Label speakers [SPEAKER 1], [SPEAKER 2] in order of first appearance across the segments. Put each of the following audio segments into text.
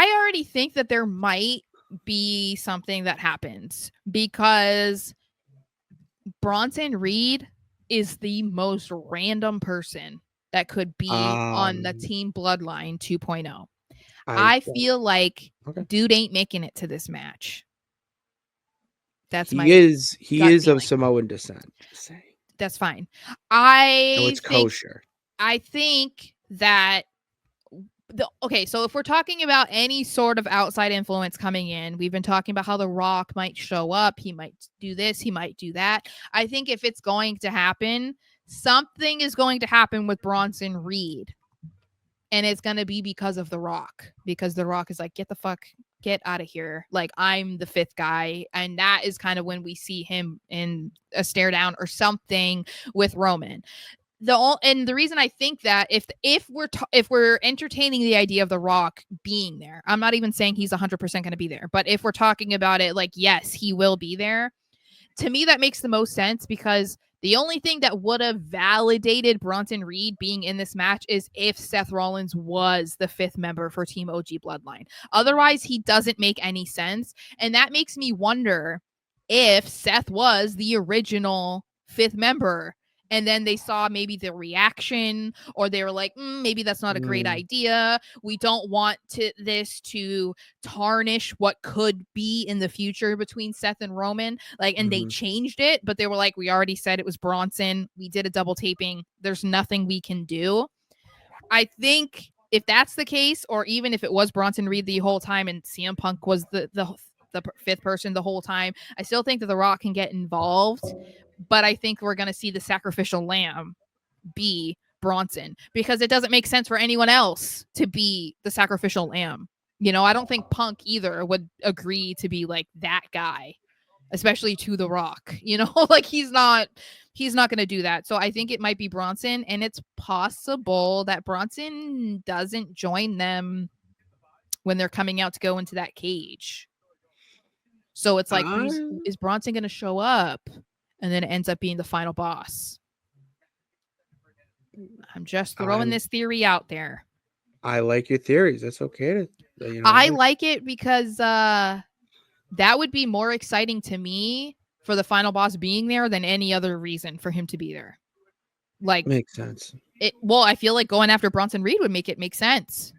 [SPEAKER 1] I already think that there might be something that happens because Bronson Reed is the most random person that could be on the Team Bloodline 2.0. I feel like dude ain't making it to this match.
[SPEAKER 2] He is of Samoan descent. Just saying.
[SPEAKER 1] That's fine.
[SPEAKER 2] It's kosher.
[SPEAKER 1] I think that so if we're talking about any sort of outside influence coming in, we've been talking about how The Rock might show up. He might do this. He might do that. I think if it's going to happen, something is going to happen with Bronson Reed. And it's going to be because of The Rock. Because The Rock is like, get out of here. Like, I'm the fifth guy. And that is kind of when we see him in a stare down or something with Roman. The reason I think that if we're entertaining the idea of The Rock being there, I'm not even saying he's 100% going to be there, but if we're talking about it like, yes, he will be there. To me, that makes the most sense because the only thing that would have validated Bronson Reed being in this match is if Seth Rollins was the fifth member for Team OG Bloodline. Otherwise, he doesn't make any sense. And that makes me wonder if Seth was the original fifth member and then they saw maybe the reaction or they were like, maybe that's not a great idea. We don't want this to tarnish what could be in the future between Seth and Roman. And they changed it, but they were like, we already said it was Bronson. We did a double taping. There's nothing we can do. I think if that's the case, or even if it was Bronson Reed the whole time and CM Punk was the fifth person the whole time, I still think that The Rock can get involved. But I think we're going to see the sacrificial lamb be Bronson because it doesn't make sense for anyone else to be the sacrificial lamb. I don't think Punk either would agree to be like that guy, especially to The Rock. Like he's not going to do that. So I think it might be Bronson, and it's possible that Bronson doesn't join them when they're coming out to go into that cage. So it's like, is Bronson going to show up? And then it ends up being the final boss. I'm just throwing this theory out there.
[SPEAKER 2] I like your theories. That's okay.
[SPEAKER 1] I like it because that would be more exciting to me for the final boss being there than any other reason for him to be there. Like,
[SPEAKER 2] makes sense.
[SPEAKER 1] I feel like going after Bronson Reed would make it make sense.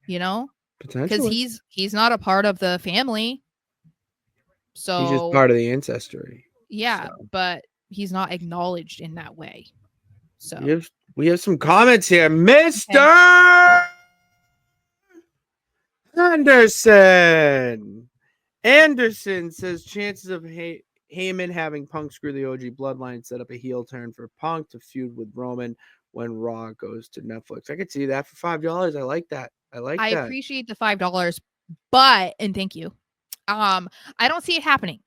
[SPEAKER 1] Potentially. Because he's not a part of the family. So
[SPEAKER 2] he's just part of the ancestry.
[SPEAKER 1] Yeah, but he's not acknowledged in that way. So
[SPEAKER 2] we have some comments here. Mr. Anderson says chances of Heyman having Punk screw the OG Bloodline set up a heel turn for Punk to feud with Roman when Raw goes to Netflix. I could see that for $5. I like that. I
[SPEAKER 1] appreciate the $5, but thank you. I don't see it happening.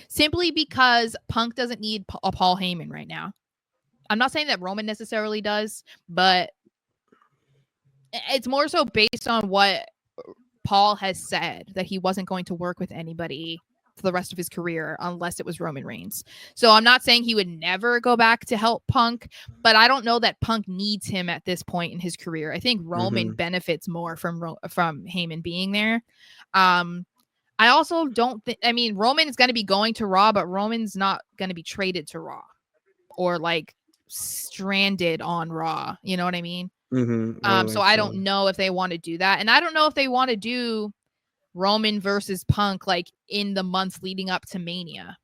[SPEAKER 1] Simply because Punk doesn't need a Paul Heyman right now. I'm not saying that Roman necessarily does, but it's more so based on what Paul has said, that he wasn't going to work with anybody for the rest of his career unless it was Roman Reigns. So I'm not saying he would never go back to help Punk, but I don't know that Punk needs him at this point in his career. I think Roman benefits more from Heyman being there. I also don't think, Roman is going to be going to Raw, but Roman's not going to be traded to Raw or like stranded on Raw. You know what I mean? So I don't know if they want to do that. And I don't know if they want to do Roman versus Punk like in the months leading up to Mania.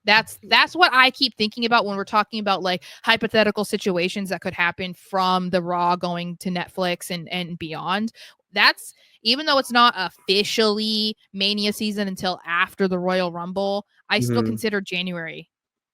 [SPEAKER 1] That's what I keep thinking about when we're talking about like hypothetical situations that could happen from the Raw going to Netflix and beyond. That's, even though it's not officially Mania season until after the Royal Rumble, I still consider January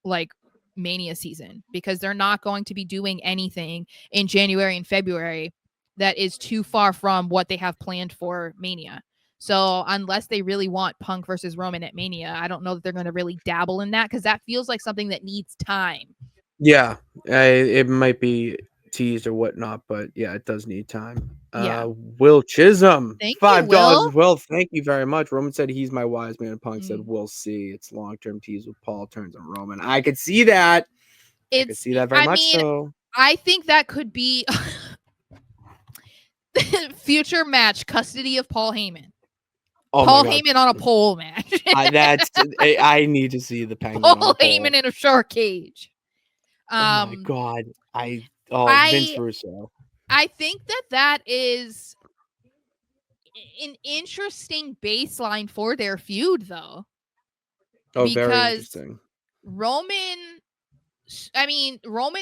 [SPEAKER 1] like Mania season because they're not going to be doing anything in January and February that is too far from what they have planned for Mania. So unless they really want Punk versus Roman at Mania, I don't know that they're going to really dabble in that because that feels like something that needs time.
[SPEAKER 2] Yeah, it might be teased or whatnot, but yeah, it does need time. Will Chisholm, $5 as well. Thank you very much. Roman said he's my wise man. Punk said we'll see. It's long-term tease with Paul turns on Roman. I could see that. I could see that very much. So
[SPEAKER 1] I think that could be. Future match, custody of Paul Heyman.
[SPEAKER 2] Oh
[SPEAKER 1] Paul Heyman on a pole match.
[SPEAKER 2] I need to see the Penguin.
[SPEAKER 1] Paul Heyman in a shark cage.
[SPEAKER 2] Oh my god! Vince Russo.
[SPEAKER 1] I think that is an interesting baseline for their feud, though.
[SPEAKER 2] Oh, very interesting.
[SPEAKER 1] Roman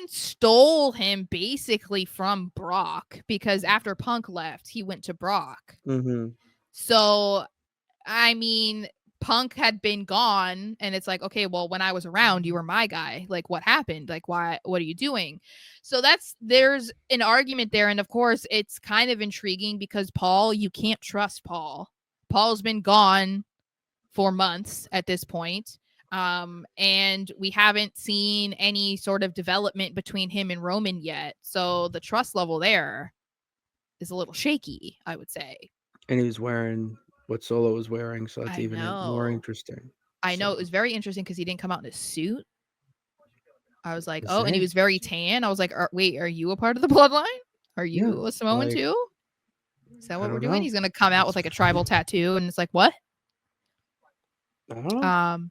[SPEAKER 1] stole him basically from Brock, because after Punk left, he went to Brock.
[SPEAKER 2] Mm-hmm.
[SPEAKER 1] So, I mean, Punk had been gone, and it's like, okay, well, when I was around, you were my guy. Like, what happened? Like, why? What are you doing? So there's an argument there, and of course, it's kind of intriguing because Paul, you can't trust Paul. Paul's been gone for months at this point. And we haven't seen any sort of development between him and Roman yet. So the trust level there is a little shaky, I would say.
[SPEAKER 2] And he was wearing what Solo was wearing, so that's even more interesting.
[SPEAKER 1] I know, it was very interesting because he didn't come out in a suit. I was like, and he was very tan. I was like, wait, are you a part of the bloodline? Are you a Samoan too? Is that what we're doing? He's gonna come out with like a tribal tattoo, and it's like, what?
[SPEAKER 2] I don't know.